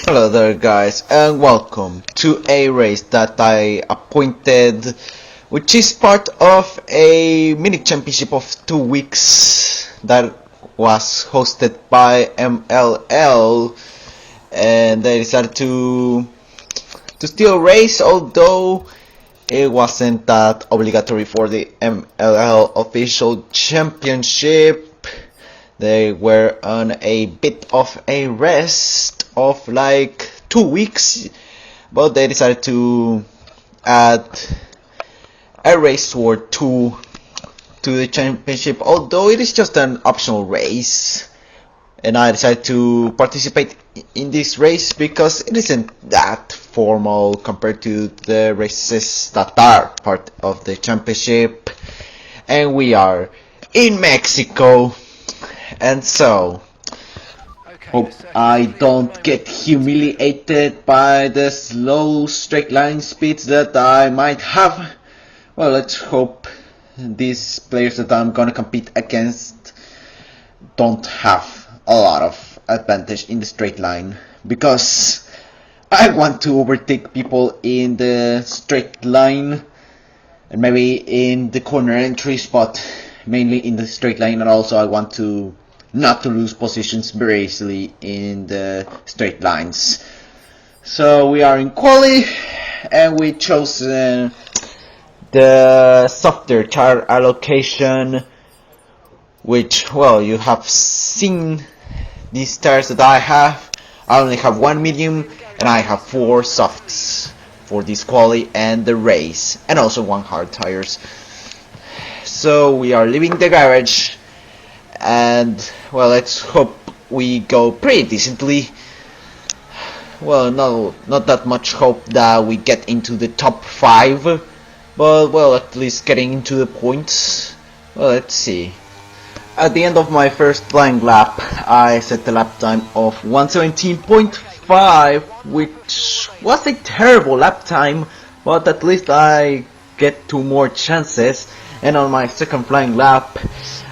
Hello there guys, and welcome to a race that I appointed, which is part of a mini championship of 2 weeks that was hosted by MLL, and they decided to still race, although it wasn't that obligatory for the MLL official championship. They were on a bit of a rest of like 2 weeks, but they decided to add a race or two to the championship, although it is just an optional race. And I decided to participate in this race because it isn't that formal compared to the races that are part of the championship. And we are in Mexico. And so, hope I don't get humiliated by the slow straight line speeds that I might have. Well, let's hope these players that I'm gonna compete against don't have a lot of advantage in the straight line, because I want to overtake people in the straight line and maybe in the corner entry spot, mainly in the straight line, and also I want to not to lose positions very easily in the straight lines. So we are in quali, and we chose the softer tire allocation, which, well, you have seen these tires that I have. I only have one medium and I have 4 softs for this quali and the race, and also 1 hard tires. So we are leaving the garage, and well, let's hope we go pretty decently. Well, no, not that much hope that we get into the top 5, but well, at least getting into the points. Well, let's see. At the end of my first flying lap, I set the lap time of 1:17.5, which was a terrible lap time, but at least I get 2 more chances. And on my second flying lap,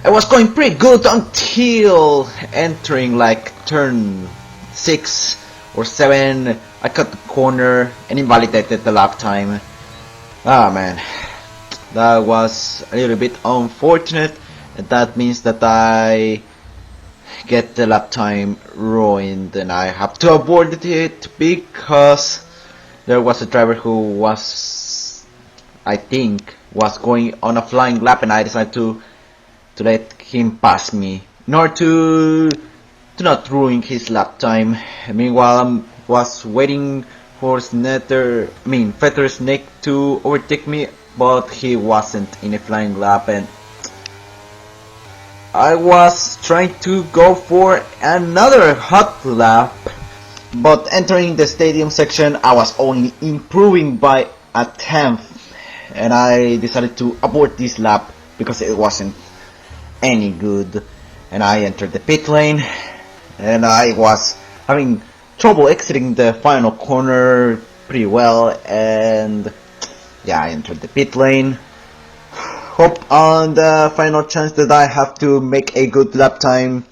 I was going pretty good until entering like turn 6 or 7. I cut the corner and invalidated the lap time. Ah man, that was a little bit unfortunate, and that means that I get the lap time ruined, and I have to avoid it because there was a driver who was, I think, was going on a flying lap, and I decided to let him pass me in order to not ruin his lap time. Meanwhile, I was waiting for Feather Snake to overtake me, but he wasn't in a flying lap, and I was trying to go for another hot lap, but entering the stadium section I was only improving by a 10th, and I decided to abort this lap because it wasn't any good. And I entered the pit lane, and I was having trouble exiting the final corner pretty well, and yeah, I entered the pit lane. Hope on the final chance that I have to make a good lap time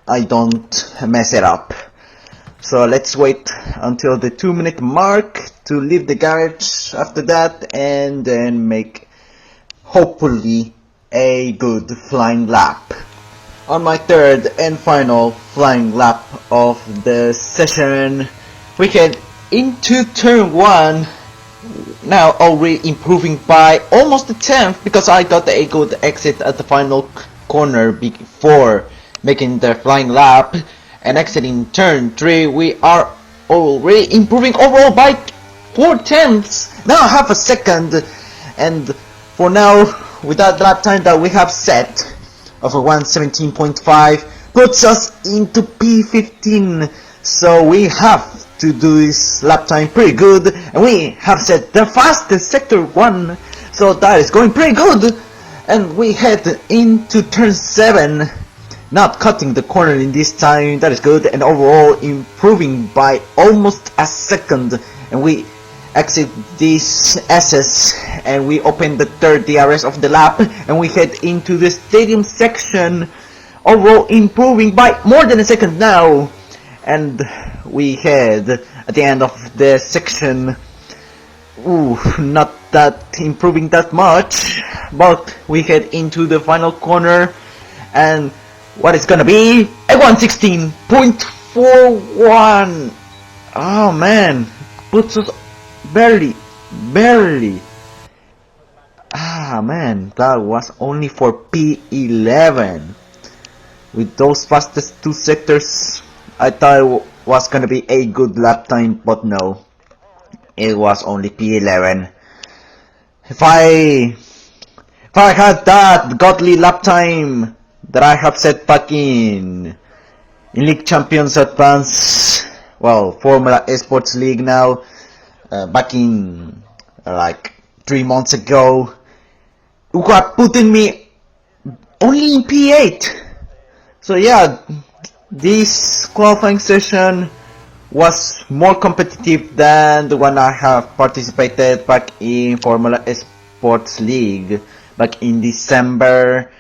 I don't mess it up. So let's wait until the 2-minute mark to leave the garage after that, and then make hopefully a good flying lap. On my third and final flying lap of the session, we head into turn 1, now already improving by almost a 10th because I got a good exit at the final corner before making the flying lap. And exiting turn 3, we are already improving overall by 4/10, now half a second, and for now, with that lap time that we have set of a 1:17.5, puts us into P15. So we have to do this lap time pretty good, and we have set the fastest sector 1, so that is going pretty good. And we head into turn 7, not cutting the corner in this time, that is good, and overall improving by almost a second. And we exit this SS, and we open the third DRS of the lap, and we head into the stadium section, overall improving by more than a second now. And we had at the end of the section. Ooh, not that improving that much, but we head into the final corner, and what is gonna be a 116.41. Oh man, puts us barely. Ah man, that was only for P11. With those fastest two sectors, I thought it was gonna be a good lap time, but no. It was only P11. If I had that godly lap time that I have set back in League Champions Advance, well, Formula Esports League now, back in like 3 months ago, you got putting me only in P8. So yeah, this qualifying session was more competitive than the one I have participated back in Formula Esports League back in December.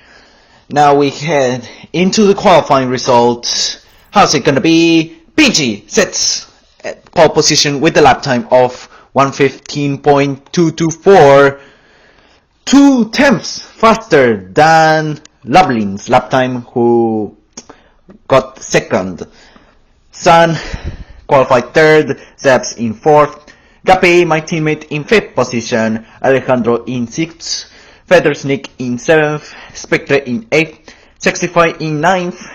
Now we head into the qualifying results. How's it gonna be? PG sets pole position with a lap time of 1:15.224, 2 tenths faster than Lavlin's lap time, who got second. San qualified third, Zebs in fourth, Gape, my teammate, in fifth position, Alejandro in sixth, Feathersnick in seventh, Spectre in eighth, Sexify in ninth,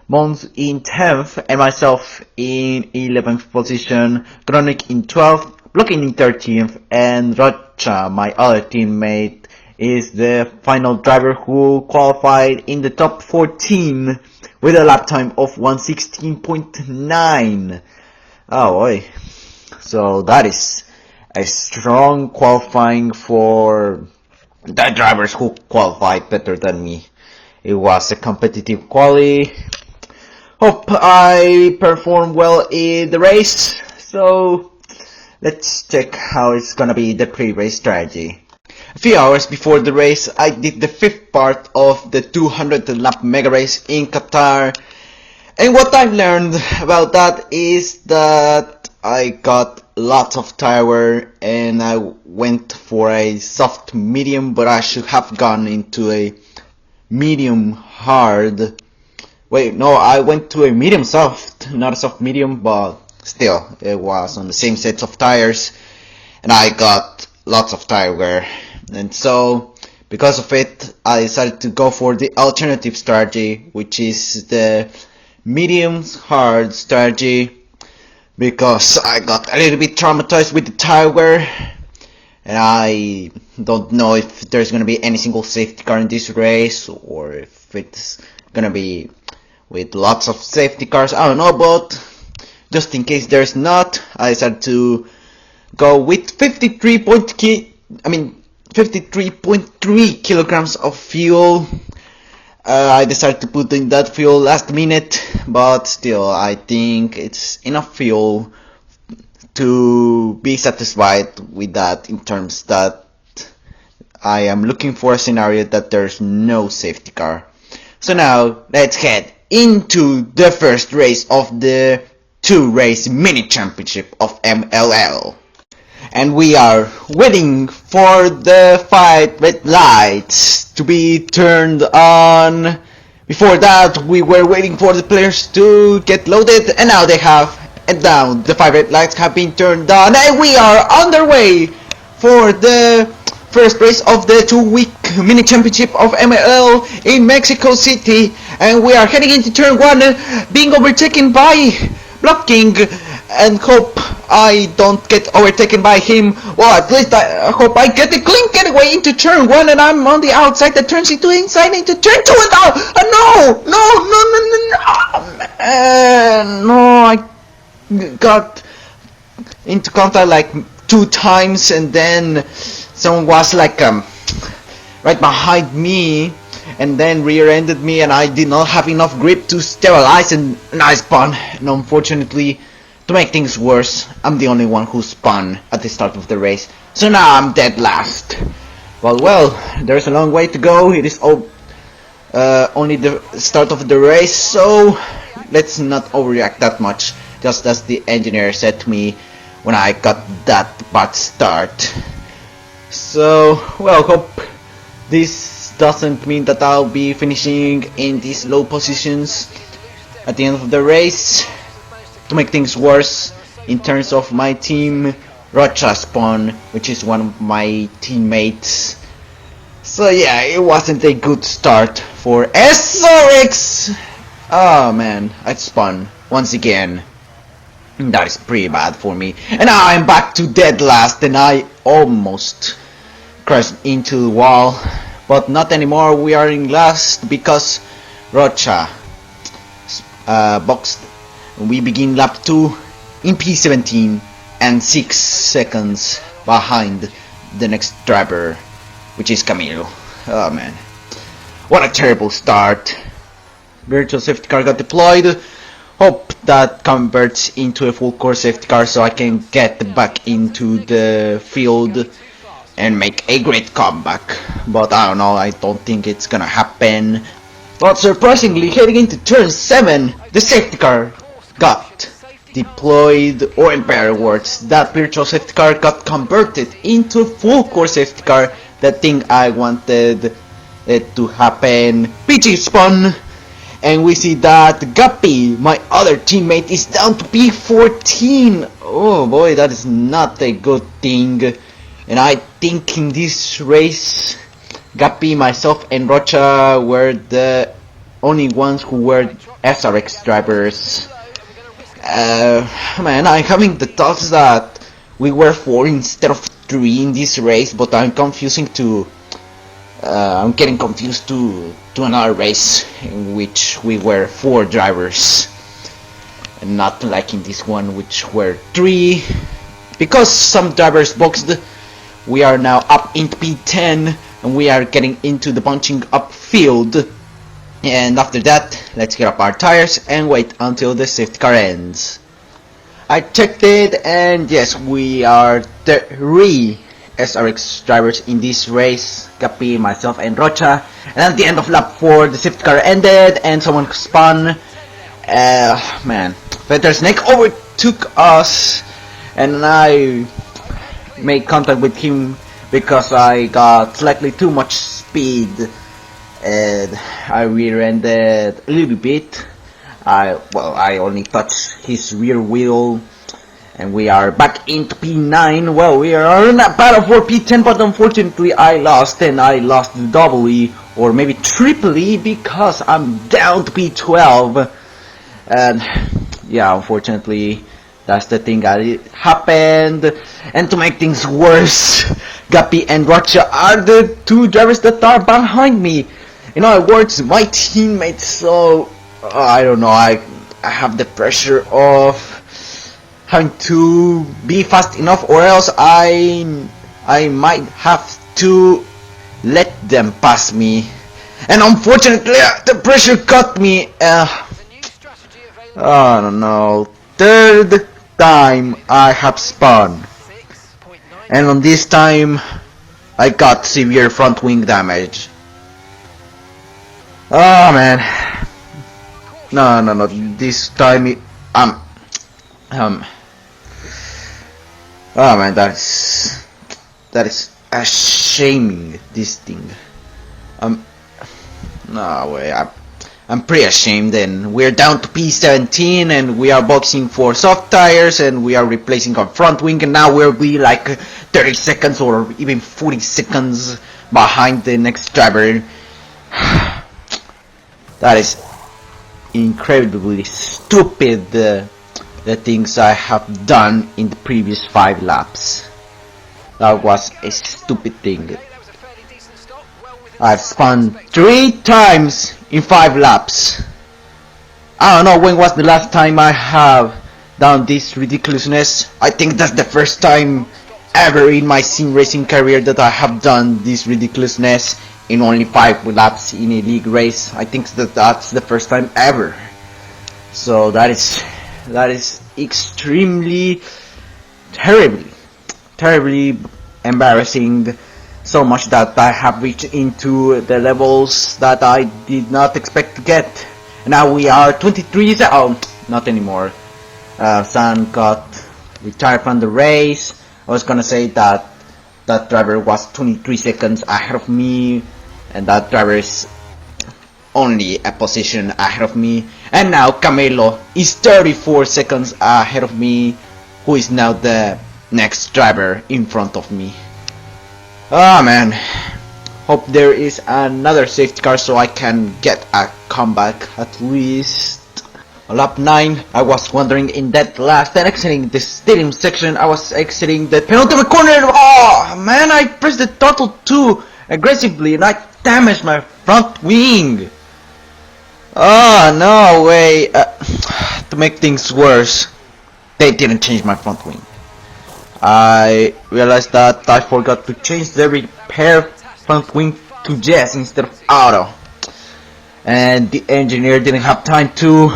Mons in 10th, and myself in 11th position, Chronic in 12th, Blocking in 13th, and Rocha, my other teammate, is the final driver who qualified in the top 14 with a lap time of 1:16.9. Oh boy. So that is a strong qualifying for the drivers who qualified better than me. It was a competitive quali. Hope I perform well in the race. So let's check how it's gonna be the pre-race strategy. A few hours before the race, I did the fifth part of the 200 lap mega race in Qatar. And what I've learned about that is that I got lots of tire wear and I went for a soft medium, but I should have gone into a medium hard. Wait, no, I went to a medium soft, not a soft medium, but still, it was on the same sets of tires, and I got lots of tire wear. And so, because of it, I decided to go for the alternative strategy, which is the medium hard strategy, because I got a little bit traumatized with the tire wear, and I don't know if there's gonna be any single safety car in this race, or if it's gonna be with lots of safety cars, I don't know, but just in case there's not, I decided to go with 53.3 kilograms of fuel. I decided to put in that fuel last minute, but still, I think it's enough fuel to be satisfied with that, in terms that I am looking for a scenario that there's no safety car. So now, let's head into the first race of the 2-race mini championship of MLL. And we are waiting for the 5 red lights to be turned on. Before that, we were waiting for the players to get loaded, and now they have. And now the 5 red lights have been turned on, and we are on their way for the first race of the 2-week mini championship of MLL in Mexico City. And we are heading into turn 1, being overtaken by Blocking, and hope I don't get overtaken by him. Well, at least I hope I get the clean getaway into turn 1, and I'm on the outside that turns into inside into turn 2, and no, I got into contact like 2 times, and then someone was like right behind me, and then rear-ended me, and I did not have enough grip to sterilize, and I spun. And unfortunately, to make things worse, I'm the only one who spun at the start of the race, so now I'm dead last. Well, there's a long way to go. It is only the start of the race, so let's not overreact that much. just as the engineer said to me when I got that bad start. So, well, hope this doesn't mean that I'll be finishing in these low positions at the end of the race. To make things worse, in terms of my team, Rocha spawned, which is one of my teammates. So yeah, it wasn't a good start for SRX. Oh man, I spun once again. That is pretty bad for me. And now I'm back to dead last, and I almost crashed into the wall. But not anymore, we are in last because Rocha boxed. We begin lap 2 in P17 and 6 seconds behind the next driver, which is Camilo. Oh man, what a terrible start. Virtual safety car got deployed. Hope that converts into a full course safety car so I can get back into the field and make a great comeback. But I don't know, I don't think it's gonna happen. But surprisingly, heading into turn 7, the safety car got deployed, or in better words, that virtual safety car got converted into a full course safety car. The thing I wanted it to happen. PG spun, and we see that Guppy, my other teammate, is down to P14. Oh boy, that is not a good thing. And I think in this race, Guppy, myself, and Rocha were the only ones who were SRX drivers. Man, I'm having the thoughts that we were 4 instead of 3 in this race, but I'm getting confused to another race in which we were 4 drivers, and not like in this one which were 3. Because some drivers boxed, we are now up into P10, and we are getting into the bunching up field. And after that, let's get up our tires and wait until the safety car ends. I checked it, and yes, we are 3 SRX drivers in this race, Guppy, myself, and Rocha. And at the end of lap 4, the safety car ended and someone spun. Man, Feather Snake overtook us, and I made contact with him because I got slightly too much speed, and I rear-ended a little bit. I only touched his rear wheel, and we are back into P9. Well, we are in a battle for P10, but unfortunately I lost, and I lost doubly, or maybe triply, because I'm down to P12. And yeah, unfortunately, that's the thing that happened. And to make things worse, Guppy and Rocha are the 2 drivers that are behind me. In other words, my teammates. So I don't know, I have the pressure of having to be fast enough, or else I might have to let them pass me. And unfortunately, the pressure got me. I don't know, 3rd time I have spun, and on this time I got severe front wing damage. Oh man, no, this time oh man, that is a shaming, this thing. No way, I'm pretty ashamed. And we're down to P17, and we are boxing for soft tires, and we are replacing our front wing, and now we'll be like 30 seconds or even 40 seconds behind the next driver. That is incredibly stupid, the things I have done in the previous 5 laps. That was a stupid thing. I've spun 3 times in 5 laps. I don't know when was the last time I have done this ridiculousness. I think that's the first time ever in my sim racing career that I have done this ridiculousness in only 5 laps in a league race. I think that's the first time ever. So that is extremely terribly embarrassing. So much that I have reached into the levels that I did not expect to get. And now we are 23. Oh, not anymore. San got retired from the race. I was gonna say that that driver was 23 seconds ahead of me, and that driver is only a position ahead of me. And now Camilo is 34 seconds ahead of me, who is now the next driver in front of me. Ah man, hope there is another safety car so I can get a comeback at least. Lap 9, I was wondering in that last and exiting the stadium section, I was exiting the penultimate corner. Oh man, I pressed the throttle too aggressively and I damaged my front wing. Oh no way. To make things worse, they didn't change my front wing. I realized that I forgot to change the repair front wing to Jess instead of auto, and the engineer didn't have time to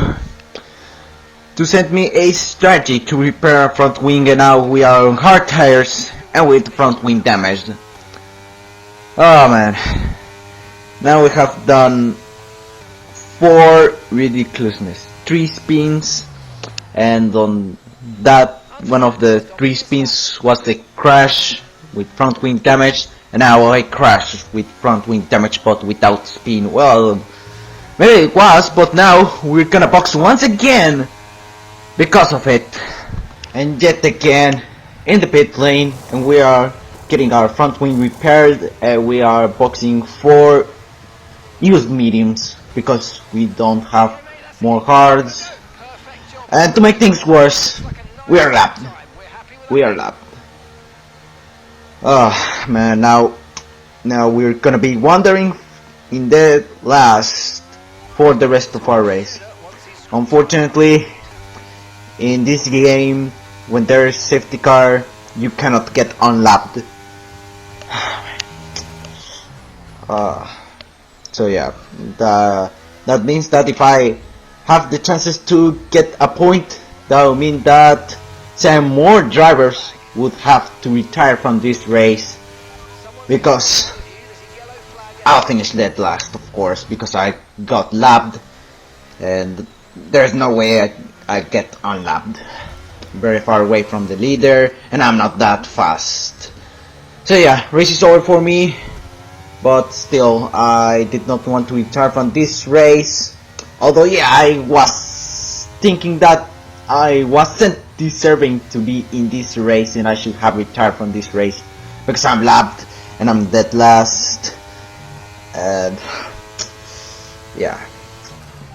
send me a strategy to repair our front wing, and now we are on hard tires and with the front wing damaged. Oh man, now we have done 4 ridiculousness, 3 spins, and on that one of the 3 spins was the crash with front wing damage, and now I crashed with front wing damage but without spin. Well, maybe it was, but now we're gonna box once again because of it, and yet again in the pit lane, and we are getting our front wing repaired, and we are boxing 4 used mediums because we don't have more hards. And to make things worse, we are lapped. Oh man, now we're gonna be wandering in the last for the rest of our race. Unfortunately, in this game, when there is safety car, you cannot get unlapped. So yeah, that means that if I have the chances to get a point, that will mean that 10 more drivers would have to retire from this race, because I'll finish dead last, of course, because I got lapped, and there's no way I get unlapped. Very far away from the leader, and I'm not that fast. So yeah, race is over for me, but still, I did not want to retire from this race. Although yeah, I was thinking that I wasn't deserving to be in this race and I should have retired from this race because I'm lapped and I'm dead last. And yeah,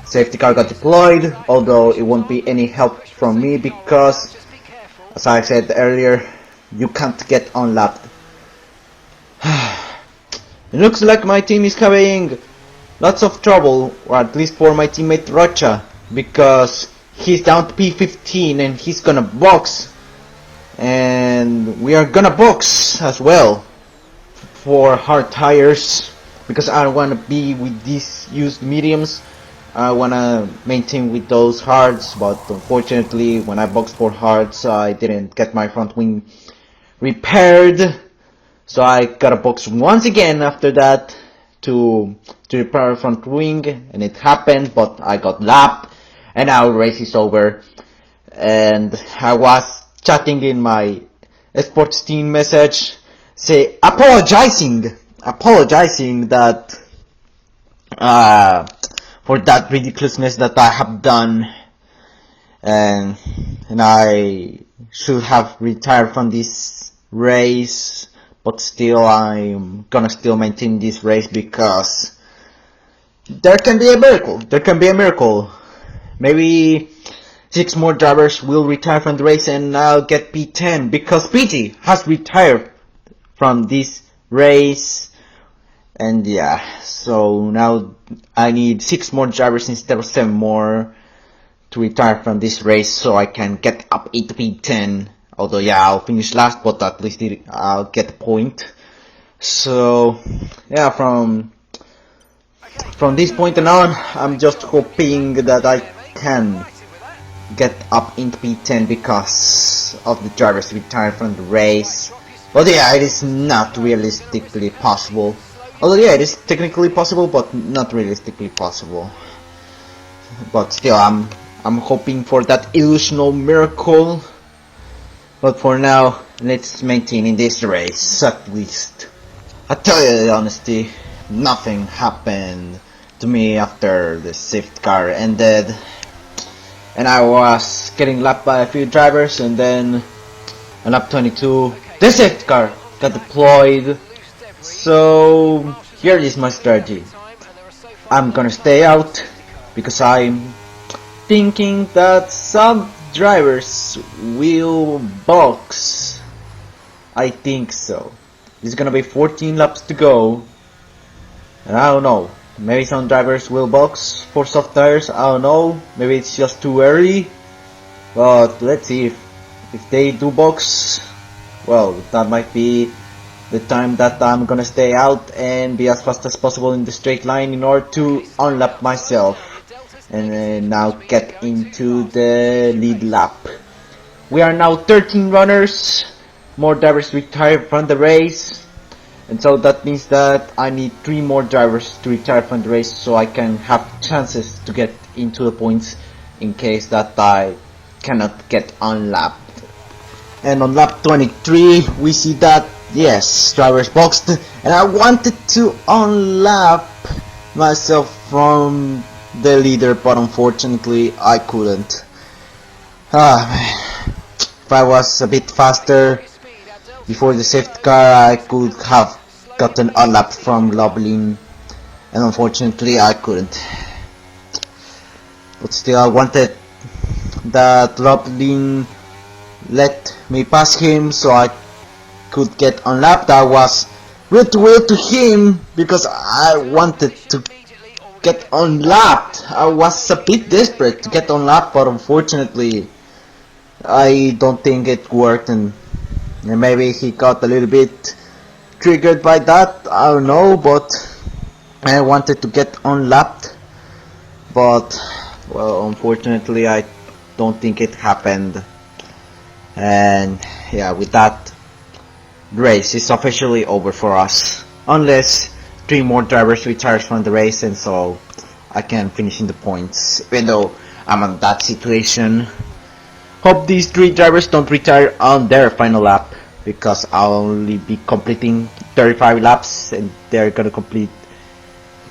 safety car got deployed, although it won't be any help from me because, as I said earlier, you can't get unlapped. It looks like my team is having lots of trouble, or at least for my teammate Rocha, because he's down to P15 and he's gonna box, and we are gonna box as well for hard tires, because I don't wanna be with these used mediums. I wanna maintain with those hards, but unfortunately when I boxed for hards I didn't get my front wing repaired, so I gotta box once again after that to repair front wing, and it happened, but I got lapped, and now the race is over. And I was chatting in my sports team message, apologizing that for that ridiculousness that I have done, and I should have retired from this race, but still I'm gonna still maintain this race because there can be a miracle. Maybe 6 more drivers will retire from the race and I'll get P10, because PT has retired from this race. And yeah, so now I need 6 more drivers instead of 7 more to retire from this race so I can get up into P10. Although yeah, I'll finish last, but at least I'll get a point. So yeah, from this point on, I'm just hoping that I can get up into P10 because of the drivers retired from the race. But yeah, it is not realistically possible. Although yeah, it is technically possible, but not realistically possible. But still, I'm hoping for that illusional miracle. But for now, let's maintain in this race at least. I tell you the honesty, nothing happened to me after the safety car ended. And I was getting lapped by a few drivers, and then on lap 22, the safety car got deployed. So here is my strategy. I'm gonna stay out because I'm thinking that some drivers will box. I think so. There's gonna be 14 laps to go, and I don't know. Maybe some drivers will box for soft tires. I don't know. Maybe it's just too early. But let's see if they do box. Well, that might be the time that I'm gonna stay out and be as fast as possible in the straight line in order to unlap myself and now get into the lead lap. We are now 13 runners, more drivers retired from the race, and so that means that I need 3 more drivers to retire from the race so I can have chances to get into the points in case that I cannot get unlapped. And on lap 23 we see that yes, drivers boxed, and I wanted to unlap myself from the leader, but unfortunately I couldn't. Man. If I was a bit faster before the safety car, I could have gotten unlapped from Loblin, and unfortunately I couldn't. But still, I wanted that Loblin let me pass him so I could get unlapped. I was real to him because I wanted to get unlapped. I was a bit desperate to get unlapped, but unfortunately I don't think it worked, and maybe he got a little bit triggered by that, I don't know, but I wanted to get unlapped, but well, unfortunately I don't think it happened. And yeah, with that, the race is officially over for us, unless 3 more drivers retire from the race, and so I can finish in the points, even though I'm in that situation. Hope these 3 drivers don't retire on their final lap, because I'll only be completing 35 laps and they're gonna complete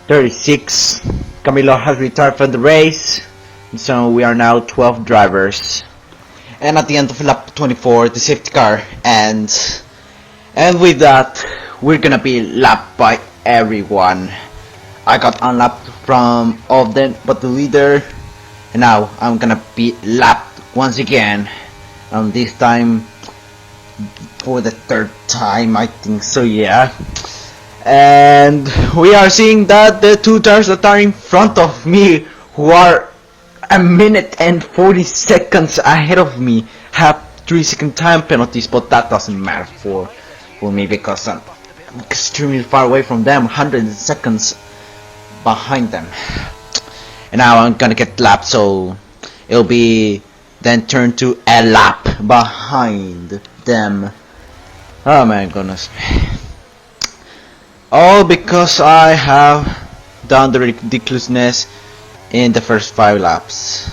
36. Camilo has retired from the race, and so we are now 12 drivers. And at the end of lap 24, the safety car ends, and with that, we're gonna be lapped by everyone. I got unlapped from all of them but the leader, and now I'm gonna be lapped once again, and this time for the 3rd time, I think so, yeah. And we are seeing that the 2 drivers that are in front of me, who are a minute and 40 seconds ahead of me, have 3-second time penalties, but that doesn't matter for me because I'm extremely far away from them, 100 seconds behind them. And now I'm gonna get lapped, so it'll be then turn to a lap behind them. Oh my goodness. All because I have done the ridiculousness in the first 5 laps,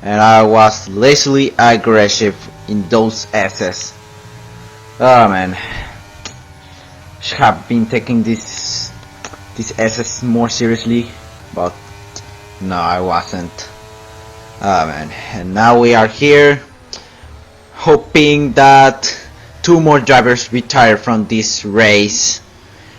and I was lazily aggressive in those S's. Oh man, should have been taking these S's more seriously, but no, I wasn't. Oh man, and now we are here hoping that 2 more drivers retire from this race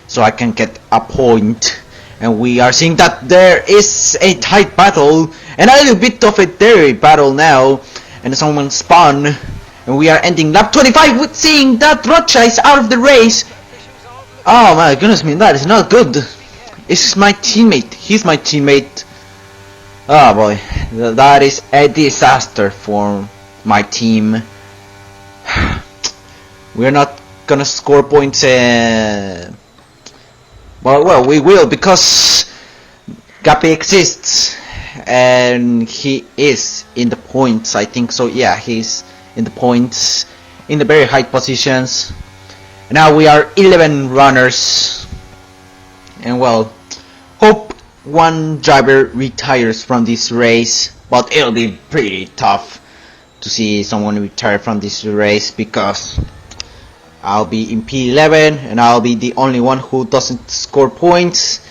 so I can get a point. And we are seeing that there is a tight battle, and a little bit of a dairy battle now, and someone spun, and we are ending lap 25 with seeing that Rocha is out of the race. Oh my goodness me, that is not good. It's my teammate, he's my teammate. Oh boy, that is a disaster for my team. We're not gonna score points, well, we will, because Gappy exists, and he is in the points, I think so, yeah, he's in the points, in the very high positions. And now we are 11 runners, and well, hope 1 driver retires from this race, but it'll be pretty tough to see someone retire from this race because I'll be in P11 and I'll be the only one who doesn't score points.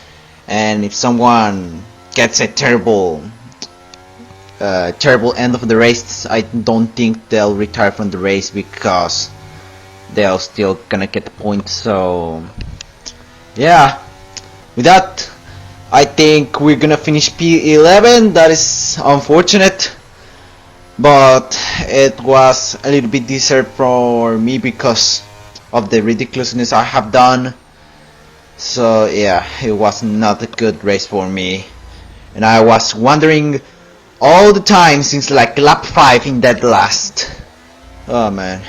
And if someone gets a terrible end of the race, I don't think they'll retire from the race because they're still gonna get the points. So yeah, with that, I think we're gonna finish P11. That is unfortunate, but it was a little bit deserved for me because of the ridiculousness I have done. So yeah, it was not a good race for me, and I was wondering all the time since like lap 5 in that last. Oh man.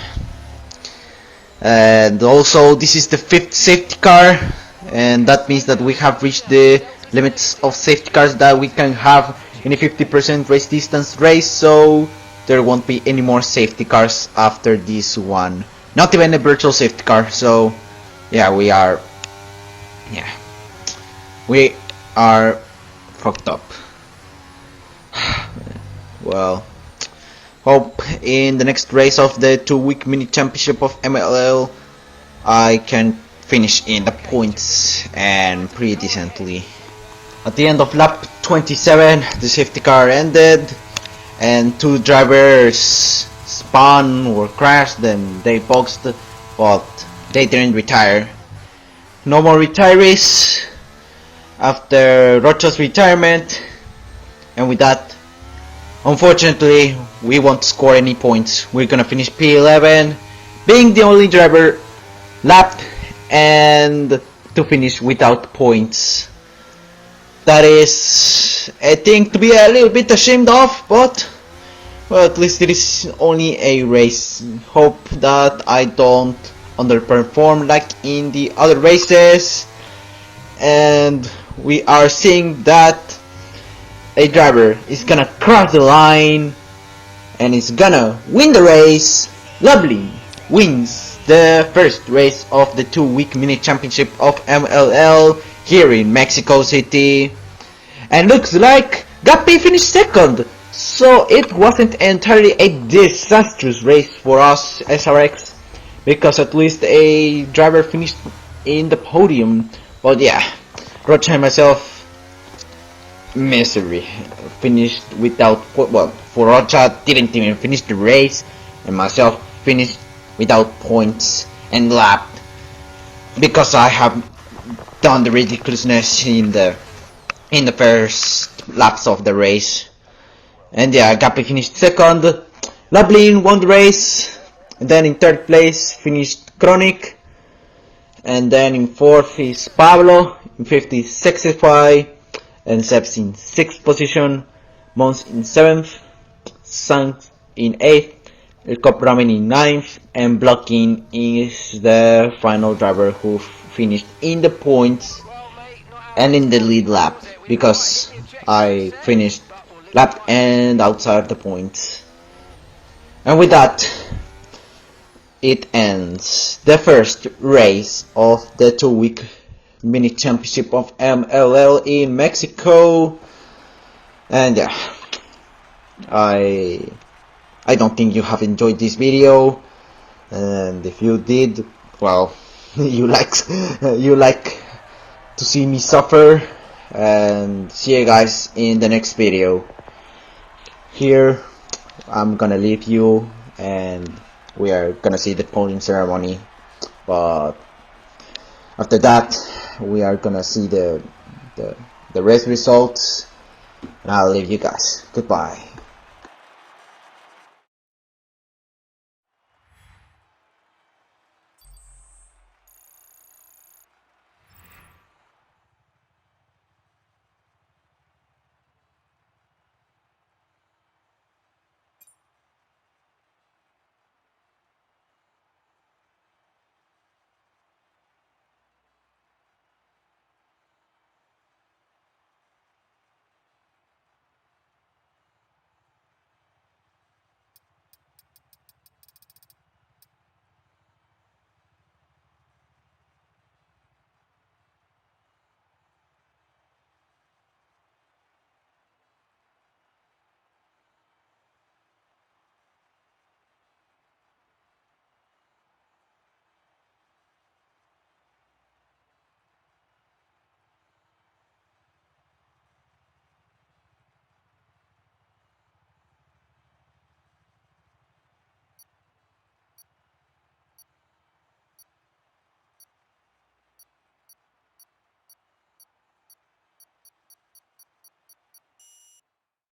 And also this is the 5th safety car, and that means that we have reached the limits of safety cars that we can have in a 50% race distance race, so there won't be any more safety cars after this one. Not even a virtual safety car. So yeah, we are fucked up. Well, hope in the next race of the 2-week mini championship of MLL I can finish in the points and pretty decently. At the end of lap 27, the safety car ended and 2 drivers spun or crashed, then they boxed, but they didn't retire. No more retirees after Rocha's retirement, and with that, unfortunately, we won't score any points. We're gonna finish P11, being the only driver lapped and to finish without points. That is a thing to be a little bit ashamed of, but well, at least it is only a race. Hope that I don't underperform like in the other races. And we are seeing that a driver is gonna cross the line and is gonna win the race. Lovely wins the first race of the 2-week mini championship of MLL here in Mexico City, and looks like Gappy finished second, so it wasn't entirely a disastrous race for us SRX, because at least a driver finished in the podium. But yeah, Rocha and myself, misery, finished without, well, for Rocha didn't even finish the race, and myself finished without points and lapped because I have done the ridiculousness in the first laps of the race. And yeah, Gappy finished second, Lablin won the race, and then in third place finished Chronic, and then in fourth is Pablo, in fifth is Sexify, and Seb's in 6th position, Mons in 7th, Sanz in 8th, El Cop Ramen in 9th, and Blocking is the final driver who finished in the points and in the lead lap, because I finished lapped and outside the points. And with that, it ends the first race of the 2-week mini championship of MLL in Mexico. And yeah, I don't think you have enjoyed this video, and if you did, well, you like to see me suffer. And see you guys in the next video. Here I'm gonna leave you and we are gonna see the podium ceremony, but after that we are gonna see the race results, and I'll leave you guys. Goodbye.